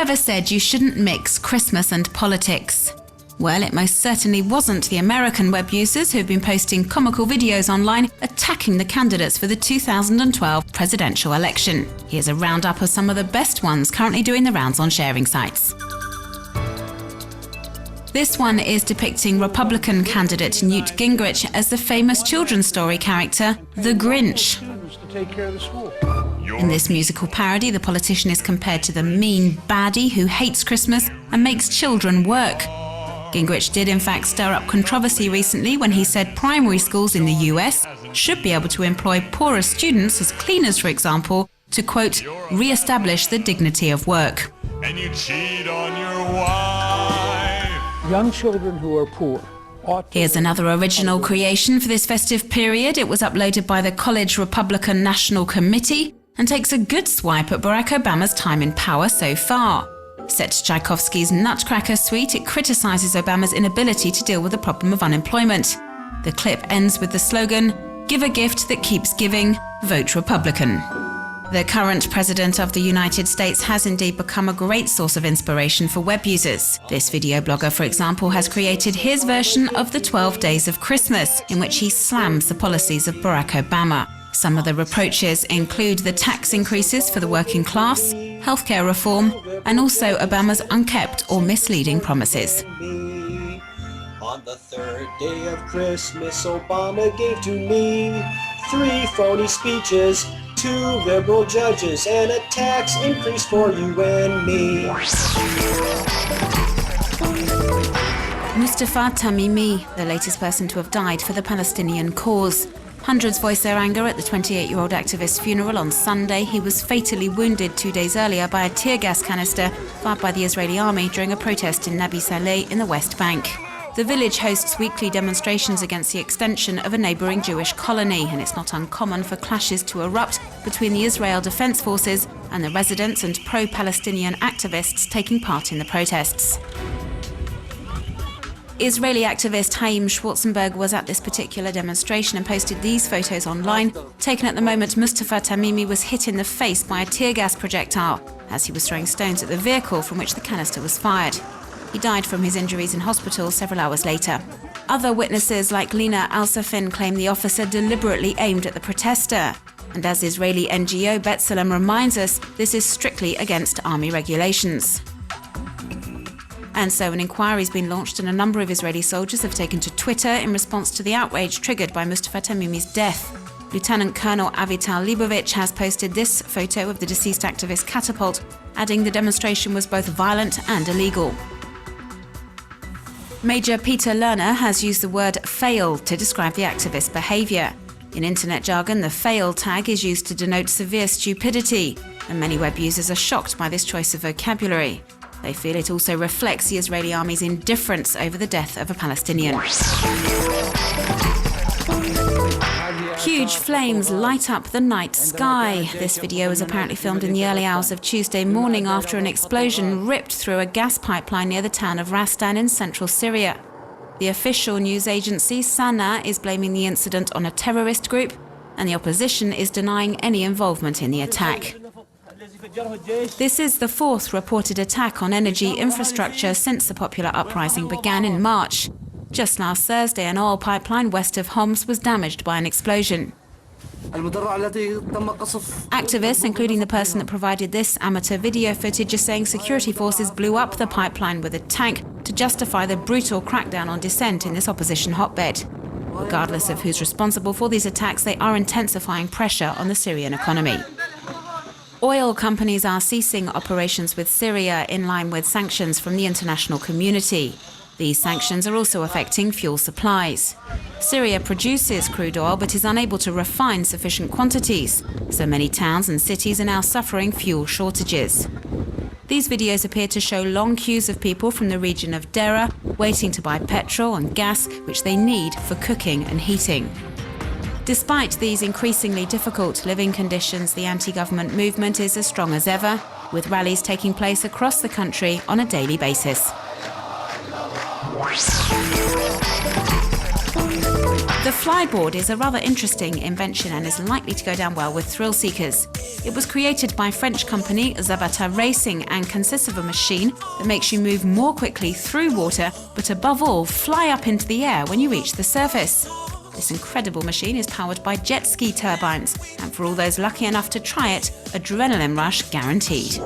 Whoever said you shouldn't mix Christmas and politics? Well, it most certainly wasn't the American web users who've been posting comical videos online attacking the candidates for the 2012 presidential election. Here's a roundup of some of the best ones currently doing the rounds on sharing sites. This one is depicting Republican candidate Newt Gingrich as the famous children's story character, the Grinch. In this musical parody, the politician is compared to the mean baddie who hates Christmas and makes children work. Gingrich did in fact stir up controversy recently when he said primary schools in the US should be able to employ poorer students as cleaners, for example, to, quote, re-establish the dignity of work. And you cheat on your wife. Young children who are poor. Here's another original creation for this festive period. It was uploaded by the College Republican National Committee and takes a good swipe at Barack Obama's time in power so far. Set to Tchaikovsky's Nutcracker suite, it criticizes Obama's inability to deal with the problem of unemployment. The clip ends with the slogan, "Give a gift that keeps giving, vote Republican." The current president of the United States has indeed become a great source of inspiration for web users. This video blogger, for example, has created his version of the 12 Days of Christmas, in which he slams the policies of Barack Obama. Some of the reproaches include the tax increases for the working class, healthcare reform, and also Obama's unkept or misleading promises. On the third day of Christmas, Obama gave to me 3 phony speeches, 2 liberal judges, and a tax increase for you and me. Mustafa Tamimi, the latest person to have died for the Palestinian cause. Hundreds voiced their anger at the 28-year-old activist's funeral on Sunday. He was fatally wounded 2 days earlier by a tear gas canister fired by the Israeli army during a protest in Nabi Saleh in the West Bank. The village hosts weekly demonstrations against the extension of a neighbouring Jewish colony, and it's not uncommon for clashes to erupt between the Israel Defense Forces and the residents and pro-Palestinian activists taking part in the protests. Israeli activist Haim Schwarzenberg was at this particular demonstration and posted these photos online. Taken at the moment, Mustafa Tamimi was hit in the face by a tear gas projectile as he was throwing stones at the vehicle from which the canister was fired. He died from his injuries in hospital several hours later. Other witnesses like Lina Al-Safin claim the officer deliberately aimed at the protester. And as Israeli NGO B'Tselem reminds us, this is strictly against army regulations. And so an inquiry's been launched and a number of Israeli soldiers have taken to Twitter in response to the outrage triggered by Mustafa Tamimi's death. Lieutenant Colonel Avital Leibovich has posted this photo of the deceased activist catapult, adding the demonstration was both violent and illegal. Major Peter Lerner has used the word fail to describe the activist's behaviour. In internet jargon, the fail tag is used to denote severe stupidity, and many web users are shocked by this choice of vocabulary. They feel it also reflects the Israeli army's indifference over the death of a Palestinian. Huge flames light up the night sky. This video was apparently filmed in the early hours of Tuesday morning after an explosion ripped through a gas pipeline near the town of Rastan in central Syria. The official news agency, Sana, is blaming the incident on a terrorist group, and the opposition is denying any involvement in the attack. This is the 4th reported attack on energy infrastructure since the popular uprising began in March. Just last Thursday, an oil pipeline west of Homs was damaged by an explosion. Activists, including the person that provided this amateur video footage, are saying security forces blew up the pipeline with a tank to justify the brutal crackdown on dissent in this opposition hotbed. Regardless of who's responsible for these attacks, they are intensifying pressure on the Syrian economy. Oil companies are ceasing operations with Syria in line with sanctions from the international community. These sanctions are also affecting fuel supplies. Syria produces crude oil but is unable to refine sufficient quantities, so many towns and cities are now suffering fuel shortages. These videos appear to show long queues of people from the region of Dera waiting to buy petrol and gas, which they need for cooking and heating. Despite these increasingly difficult living conditions, the anti-government movement is as strong as ever, with rallies taking place across the country on a daily basis. The Flyboard is a rather interesting invention and is likely to go down well with thrill seekers. It was created by French company Zabata Racing and consists of a machine that makes you move more quickly through water, but above all, fly up into the air when you reach the surface. This incredible machine is powered by jet ski turbines, and for all those lucky enough to try it, adrenaline rush guaranteed.